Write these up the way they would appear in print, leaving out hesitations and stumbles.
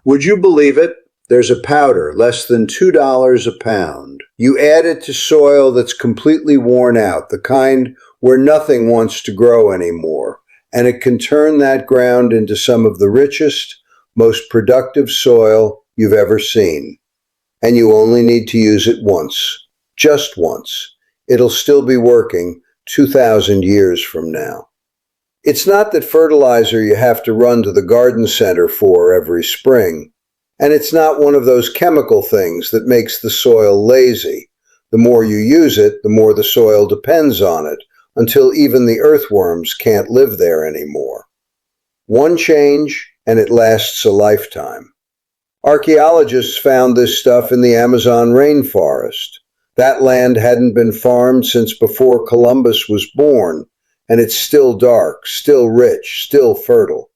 Would you believe it? There's a powder, less than $2 a pound. You add it to soil that's completely worn out, the kind where nothing wants to grow anymore, and it can turn that ground into some of the richest, most productive soil you've ever seen. And you only need to use it once. Just once. It'll still be working 2,000 years from now. It's not that fertilizer you have to run to the garden center for every spring. And it's not one of those chemical things that makes the soil lazy. The more you use it, the more the soil depends on it, until even the earthworms can't live there anymore. One change, and it lasts a lifetime. Archaeologists found this stuff in the Amazon rainforest. That land hadn't been farmed since before Columbus was born, and it's still dark, still rich, still fertile.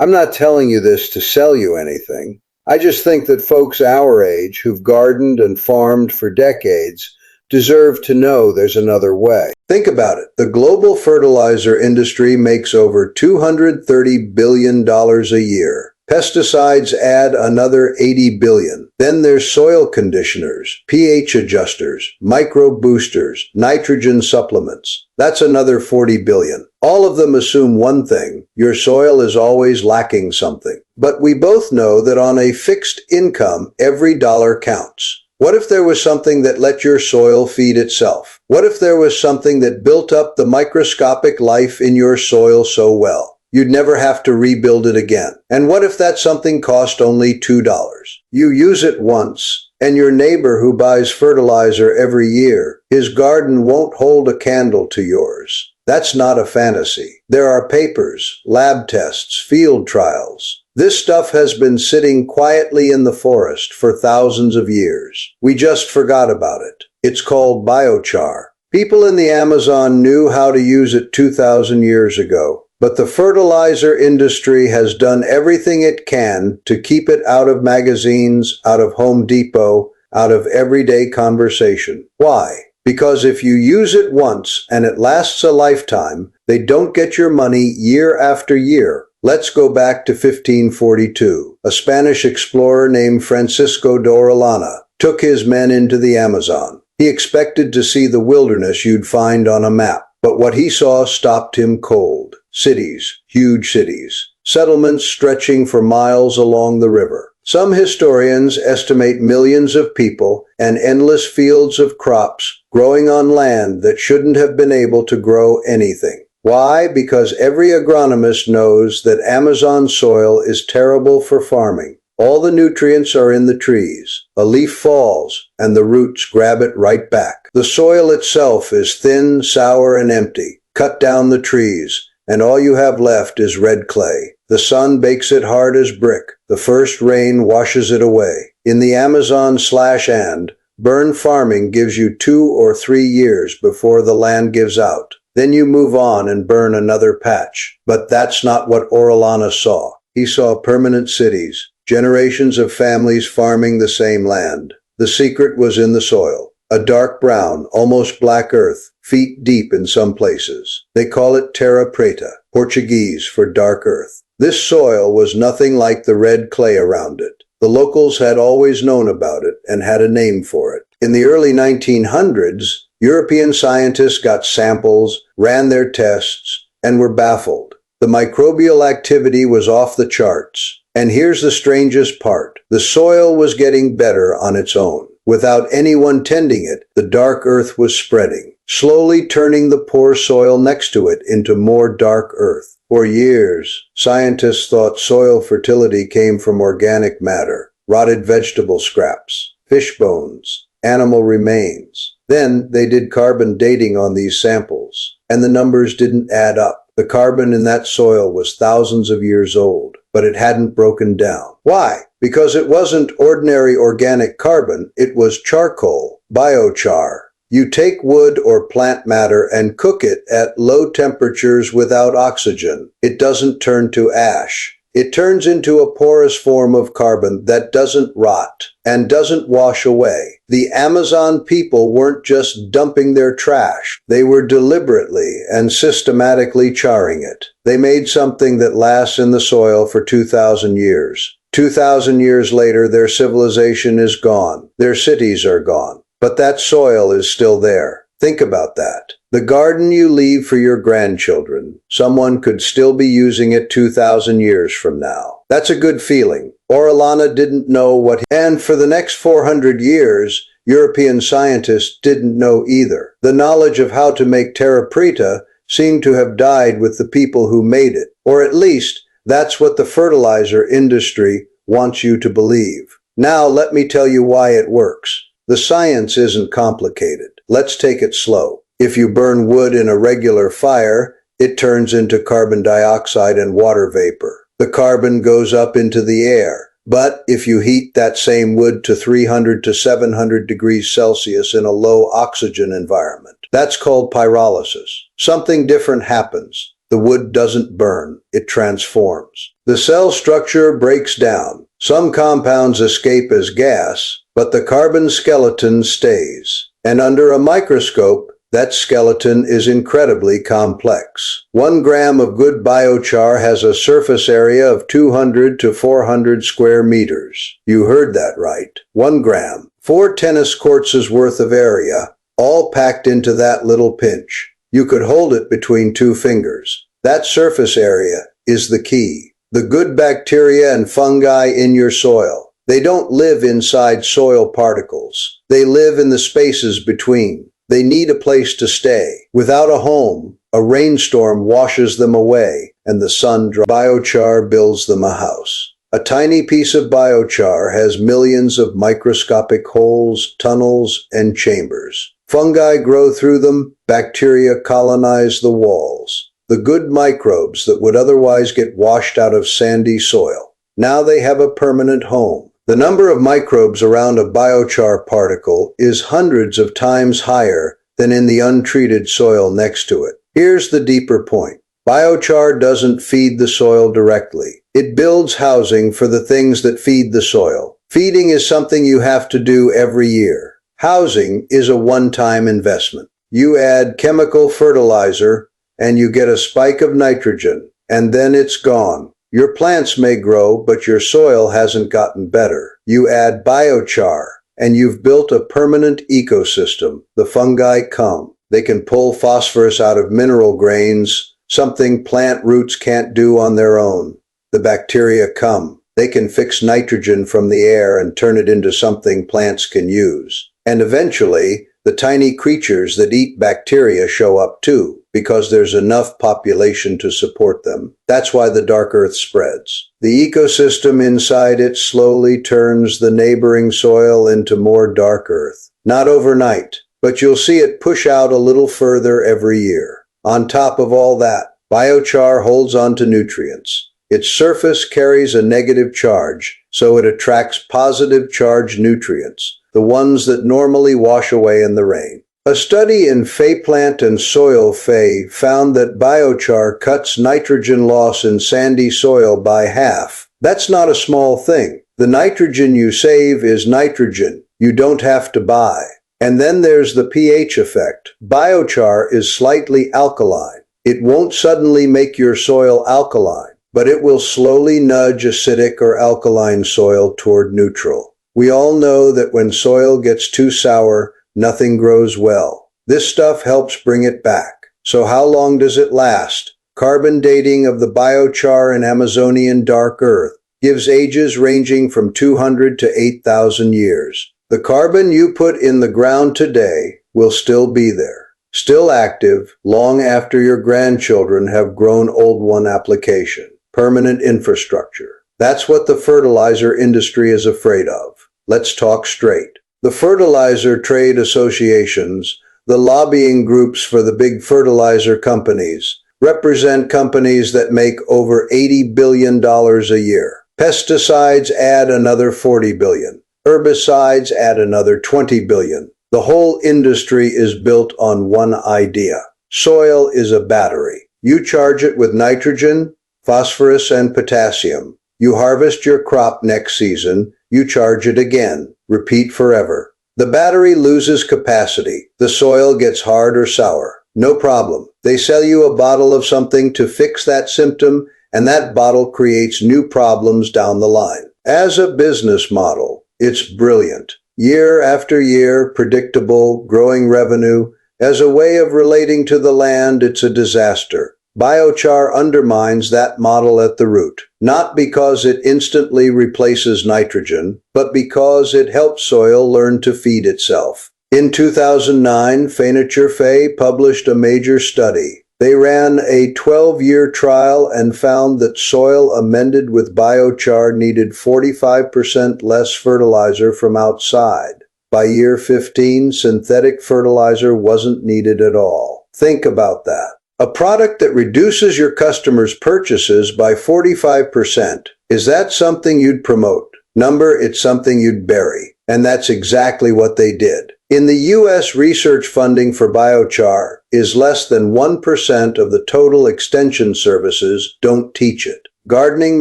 I'm not telling you this to sell you anything. I just think that folks our age who've gardened and farmed for decades deserve to know there's another way. Think about it. The global fertilizer industry makes over $230 billion a year. Pesticides add another $80 billion. Then there's soil conditioners, pH adjusters, microbe boosters, nitrogen supplements. That's another $40 billion. All of them assume one thing: your soil is always lacking something. But we both know that on a fixed income, every dollar counts. What if there was something that let your soil feed itself? What if there was something that built up the microscopic life in your soil so well you'd never have to rebuild it again? And what if that something cost only $2? You use it once, and your neighbor who buys fertilizer every year, his garden won't hold a candle to yours. That's not a fantasy. There are papers, lab tests, field trials. This stuff has been sitting quietly in the forest for thousands of years. We just forgot about it. It's called biochar. People in the Amazon knew how to use it 2,000 years ago. But the fertilizer industry has done everything it can to keep it out of magazines, out of Home Depot, out of everyday conversation. Why? Because if you use it once and it lasts a lifetime, they don't get your money year after year. Let's go back to 1542. A Spanish explorer named Francisco de Orellana took his men into the Amazon. He expected to see the wilderness you'd find on a map, but what he saw stopped him cold. Cities, huge cities, settlements stretching for miles along the river. Some historians estimate millions of people and endless fields of crops growing on land that shouldn't have been able to grow anything. Why? Because every agronomist knows that Amazon soil is terrible for farming. All the nutrients are in the trees. A leaf falls, and the roots grab it right back. The soil itself is thin, sour, and empty. Cut down the trees, and all you have left is red clay. The sun bakes it hard as brick. The first rain washes it away. In the Amazon/and, burn farming gives you 2 or 3 years before the land gives out. Then you move on and burn another patch. But that's not what Orellana saw. He saw permanent cities, generations of families farming the same land. The secret was in the soil. A dark brown, almost black earth, feet deep in some places. They call it terra preta, Portuguese for dark earth. This soil was nothing like the red clay around it. The locals had always known about it and had a name for it. In the early 1900s, European scientists got samples, ran their tests, and were baffled. The microbial activity was off the charts. And here's the strangest part. The soil was getting better on its own. Without anyone tending it, the dark earth was spreading, slowly turning the poor soil next to it into more dark earth. For years, scientists thought soil fertility came from organic matter, rotted vegetable scraps, fish bones, animal remains. Then they did carbon dating on these samples, and the numbers didn't add up. The carbon in that soil was thousands of years old, but it hadn't broken down. Why? Because it wasn't ordinary organic carbon, it was charcoal, biochar. You take wood or plant matter and cook it at low temperatures without oxygen. It doesn't turn to ash. It turns into a porous form of carbon that doesn't rot and doesn't wash away. The Amazon people weren't just dumping their trash. They were deliberately and systematically charring it. They made something that lasts in the soil for 2,000 years. 2,000 years later, their civilization is gone. Their cities are gone. But that soil is still there. Think about that. The garden you leave for your grandchildren, someone could still be using it 2,000 years from now. That's a good feeling. Orellana didn't know what, and for the next 400 years, European scientists didn't know either. The knowledge of how to make terra preta seemed to have died with the people who made it, or at least that's what the fertilizer industry wants you to believe. Now let me tell you why it works. The science isn't complicated. Let's take it slow. If you burn wood in a regular fire, it turns into carbon dioxide and water vapor. The carbon goes up into the air. But if you heat that same wood to 300 to 700 degrees Celsius in a low oxygen environment, that's called pyrolysis. Something different happens. The wood doesn't burn, it transforms. The cell structure breaks down. Some compounds escape as gas, but the carbon skeleton stays. And under a microscope, that skeleton is incredibly complex. 1 gram of good biochar has a surface area of 200 to 400 square meters. You heard that right. 1 gram. 4 tennis courts' worth of area, all packed into that little pinch. You could hold it between 2 fingers. That surface area is the key. The good bacteria and fungi in your soil. They don't live inside soil particles. They live in the spaces between. They need a place to stay. Without a home, a rainstorm washes them away, and the sun dries. Biochar builds them a house. A tiny piece of biochar has millions of microscopic holes, tunnels, and chambers. Fungi grow through them, bacteria colonize the walls. The good microbes that would otherwise get washed out of sandy soil. Now they have a permanent home. The number of microbes around a biochar particle is hundreds of times higher than in the untreated soil next to it. Here's the deeper point. Biochar doesn't feed the soil directly. It builds housing for the things that feed the soil. Feeding is something you have to do every year. Housing is a one-time investment. You add chemical fertilizer and you get a spike of nitrogen, and then it's gone. Your plants may grow, but your soil hasn't gotten better. You add biochar, and you've built a permanent ecosystem. The fungi come. They can pull phosphorus out of mineral grains, something plant roots can't do on their own. The bacteria come. They can fix nitrogen from the air and turn it into something plants can use. And eventually, the tiny creatures that eat bacteria show up too, because there's enough population to support them. That's why the dark earth spreads. The ecosystem inside it slowly turns the neighboring soil into more dark earth. Not overnight, but you'll see it push out a little further every year. On top of all that, biochar holds onto nutrients. Its surface carries a negative charge, so it attracts positive charged nutrients, the ones that normally wash away in the rain. A study in Plant and Soil found that biochar cuts nitrogen loss in sandy soil by half. That's not a small thing. The nitrogen you save is nitrogen you don't have to buy. And then there's the pH effect. Biochar is slightly alkaline. It won't suddenly make your soil alkaline, but it will slowly nudge acidic or alkaline soil toward neutral. We all know that when soil gets too sour, nothing grows well. This stuff helps bring it back. So how long does it last? Carbon dating of the biochar in Amazonian dark earth gives ages ranging from 200 to 8,000 years. The carbon you put in the ground today will still be there, still active long after your grandchildren have grown old. One application, permanent infrastructure. That's what the fertilizer industry is afraid of. Let's talk straight. The fertilizer trade associations, the lobbying groups for the big fertilizer companies, represent companies that make over $80 billion a year. Pesticides add another $40 billion. Herbicides add another $20 billion. The whole industry is built on one idea. Soil is a battery. You charge it with nitrogen, phosphorus, and potassium. You harvest your crop next season. You charge it again. Repeat forever. The battery loses capacity. The soil gets hard or sour. No problem. They sell you a bottle of something to fix that symptom, and that bottle creates new problems down the line. As a business model, it's brilliant. Year after year, predictable, growing revenue. As a way of relating to the land, it's a disaster. Biochar undermines that model at the root, not because it instantly replaces nitrogen, but because it helps soil learn to feed itself. In 2009, Fertilizer published a major study. They ran a 12-year trial and found that soil amended with biochar needed 45% less fertilizer from outside. By year 15, synthetic fertilizer wasn't needed at all. Think about that. A product that reduces your customers' purchases by 45%. Is that something you'd promote? Number, it's something you'd bury. And that's exactly what they did. In the U.S., research funding for biochar is less than 1% of the total extension services don't teach it. Gardening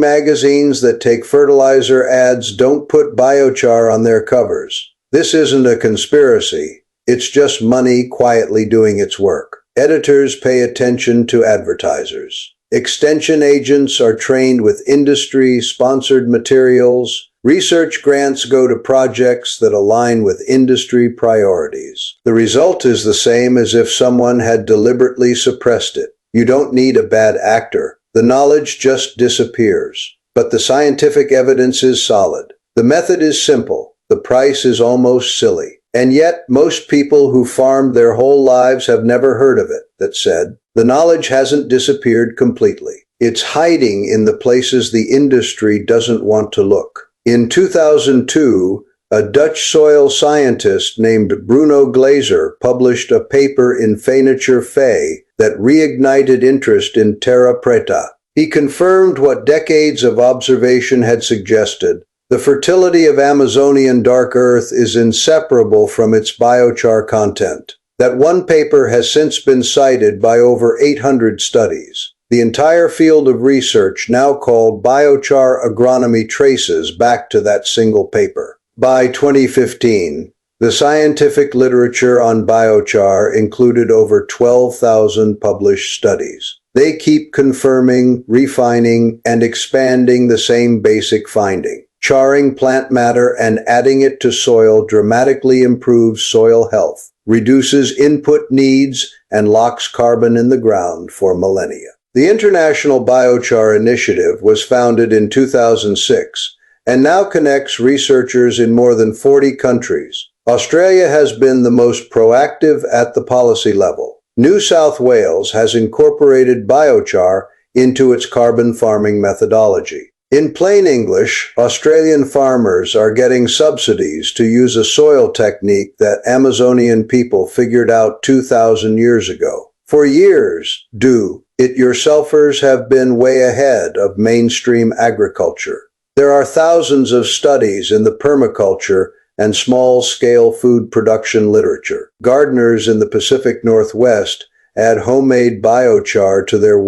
magazines that take fertilizer ads don't put biochar on their covers. This isn't a conspiracy. It's just money quietly doing its work. Editors pay attention to advertisers. Extension agents are trained with industry-sponsored materials. Research grants go to projects that align with industry priorities. The result is the same as if someone had deliberately suppressed it. You don't need a bad actor. The knowledge just disappears. But the scientific evidence is solid. The method is simple. The price is almost silly. And yet, most people who farmed their whole lives have never heard of it. That said, the knowledge hasn't disappeared completely. It's hiding in the places the industry doesn't want to look. In 2002, a Dutch soil scientist named Bruno Glazer published a paper in Fertilizer that reignited interest in terra preta. He confirmed what decades of observation had suggested. The fertility of Amazonian dark earth is inseparable from its biochar content. That one paper has since been cited by over 800 studies. The entire field of research, now called biochar agronomy, traces back to that single paper. By 2015, the scientific literature on biochar included over 12,000 published studies. They keep confirming, refining, and expanding the same basic finding. Charring plant matter and adding it to soil dramatically improves soil health, reduces input needs, and locks carbon in the ground for millennia. The International Biochar Initiative was founded in 2006 and now connects researchers in more than 40 countries. Australia has been the most proactive at the policy level. New South Wales has incorporated biochar into its carbon farming methodology. In plain English, Australian farmers are getting subsidies to use a soil technique that Amazonian people figured out 2,000 years ago. For years, do-it-yourselfers have been way ahead of mainstream agriculture. There are thousands of studies in the permaculture and small-scale food production literature. Gardeners in the Pacific Northwest add homemade biochar to their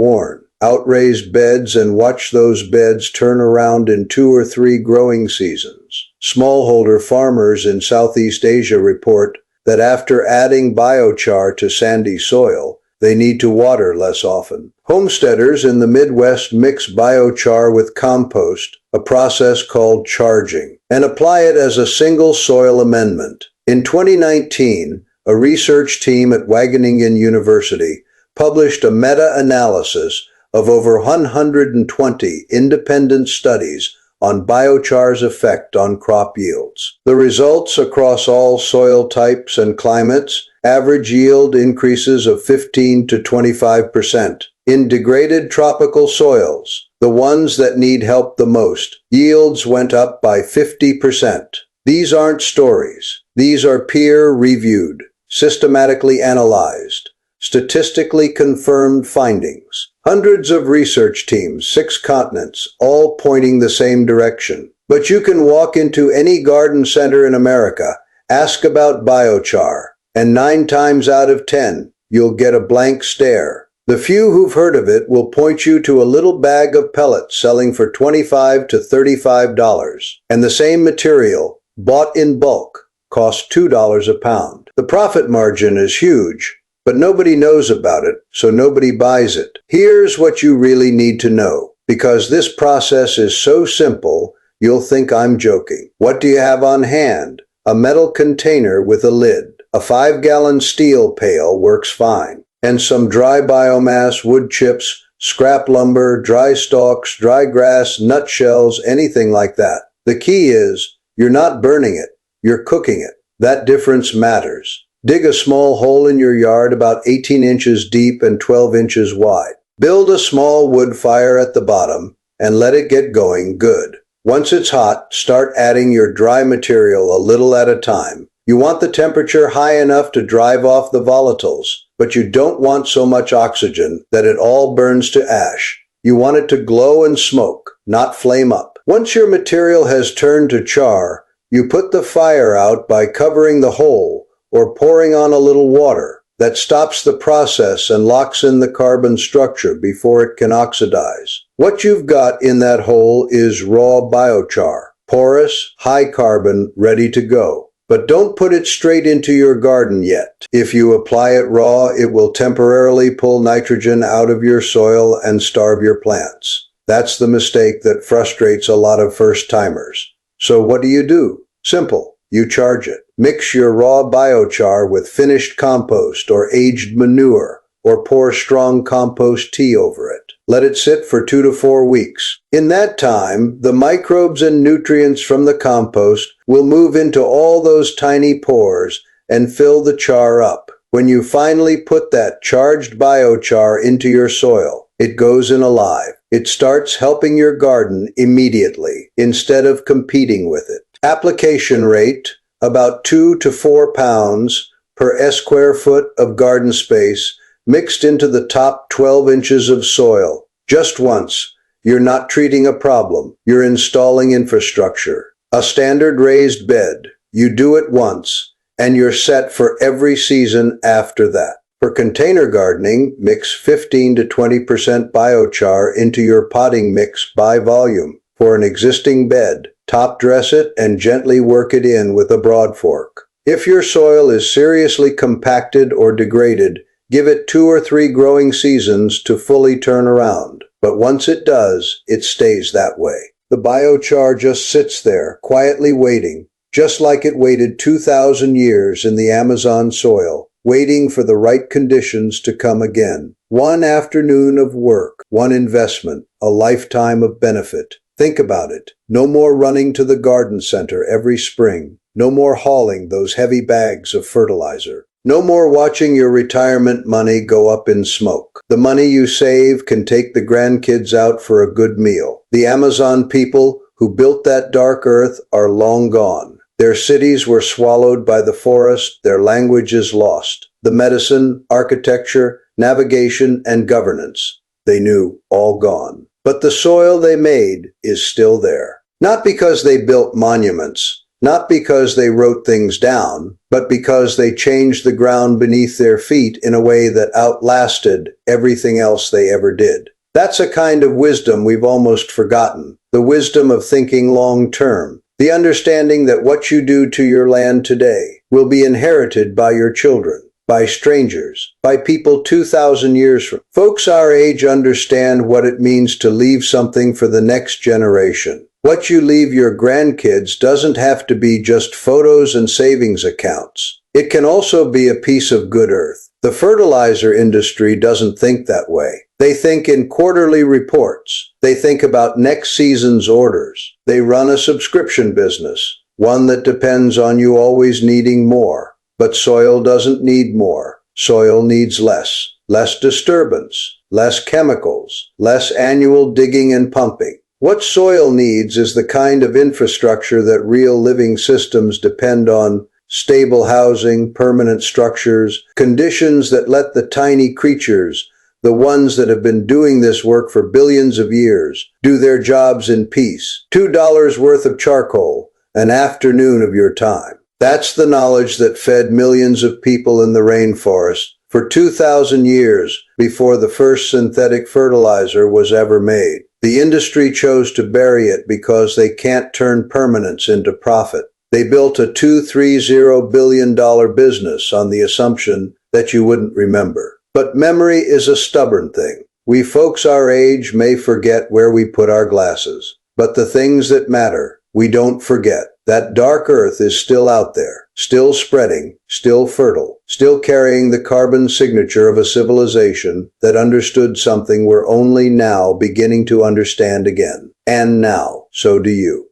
outraised beds and watch those beds turn around in 2 or 3 growing seasons. Smallholder farmers in Southeast Asia report that after adding biochar to sandy soil, they need to water less often. Homesteaders in the Midwest mix biochar with compost, a process called charging, and apply it as a single soil amendment. In 2019, a research team at Wageningen University published a meta-analysis of over 120 independent studies on biochar's effect on crop yields. The results across all soil types and climates: average yield increases of 15 to 25%. In degraded tropical soils, the ones that need help the most, yields went up by 50%. These aren't stories. These are peer-reviewed, systematically analyzed, statistically confirmed findings. Hundreds of research teams, 6 continents, all pointing the same direction. But you can walk into any garden center in America, ask about biochar, and 9 times out of 10, you'll get a blank stare. The few who've heard of it will point you to a little bag of pellets selling for $25 to $35, and the same material, bought in bulk, costs $2 a pound. The profit margin is huge, but nobody knows about it, so nobody buys it. Here's what you really need to know. Because this process is so simple, you'll think I'm joking. What do you have on hand? A metal container with a lid. A 5-gallon steel pail works fine. And some dry biomass, wood chips, scrap lumber, dry stalks, dry grass, nutshells, anything like that. The key is, you're not burning it, you're cooking it. That difference matters. Dig a small hole in your yard about 18 inches deep and 12 inches wide. Build a small wood fire at the bottom and let it get going good. Once it's hot, start adding your dry material a little at a time. You want the temperature high enough to drive off the volatiles, but you don't want so much oxygen that it all burns to ash. You want it to glow and smoke, not flame up. Once your material has turned to char, you put the fire out by covering the hole or pouring on a little water. That stops the process and locks in the carbon structure before it can oxidize. What you've got in that hole is raw biochar, porous, high carbon, ready to go. But don't put it straight into your garden yet. If you apply it raw, it will temporarily pull nitrogen out of your soil and starve your plants. That's the mistake that frustrates a lot of first-timers. So what do? Simple. You charge it. Mix your raw biochar with finished compost or aged manure, or pour strong compost tea over it. Let it sit for 2 to 4 weeks. In that time, the microbes and nutrients from the compost will move into all those tiny pores and fill the char up. When you finally put that charged biochar into your soil, it goes in alive. It starts helping your garden immediately, instead of competing with it. Application rate, about 2 to 4 pounds per square foot of garden space, mixed into the top 12 inches of soil. Just once. You're not treating a problem. You're installing infrastructure. A standard raised bed. You do it once, and you're set for every season after that. For container gardening, mix 15 to 20% biochar into your potting mix by volume. For an existing bed, top dress it and gently work it in with a broad fork. If your soil is seriously compacted or degraded, give it 2 or 3 growing seasons to fully turn around. But once it does, it stays that way. The biochar just sits there, quietly waiting, just like it waited 2,000 years in the Amazon soil, waiting for the right conditions to come again. One afternoon of work, one investment, a lifetime of benefit. Think about it. No more running to the garden center every spring. No more hauling those heavy bags of fertilizer. No more watching your retirement money go up in smoke. The money you save can take the grandkids out for a good meal. The Amazon people who built that dark earth are long gone. Their cities were swallowed by the forest, their language is lost. The medicine, architecture, navigation, and governance they knew, all gone. But the soil they made is still there. Not because they built monuments, not because they wrote things down, but because they changed the ground beneath their feet in a way that outlasted everything else they ever did. That's a kind of wisdom we've almost forgotten, the wisdom of thinking long term, the understanding that what you do to your land today will be inherited by your children, by strangers, by people 2,000 years from. Folks our age understand what it means to leave something for the next generation. What you leave your grandkids doesn't have to be just photos and savings accounts. It can also be a piece of good earth. The fertilizer industry doesn't think that way. They think in quarterly reports. They think about next season's orders. They run a subscription business, one that depends on you always needing more. But soil doesn't need more. Soil needs less. Less disturbance, less chemicals, less annual digging and pumping. What soil needs is the kind of infrastructure that real living systems depend on: stable housing, permanent structures, conditions that let the tiny creatures, the ones that have been doing this work for billions of years, do their jobs in peace. $2 worth of charcoal, an afternoon of your time. That's the knowledge that fed millions of people in the rainforest for 2,000 years before the first synthetic fertilizer was ever made. The industry chose to bury it because they can't turn permanence into profit. They built a $230 billion business on the assumption that you wouldn't remember. But memory is a stubborn thing. We folks our age may forget where we put our glasses. But the things that matter, we don't forget. That dark earth is still out there, still spreading, still fertile, still carrying the carbon signature of a civilization that understood something we're only now beginning to understand again. And now, so do you.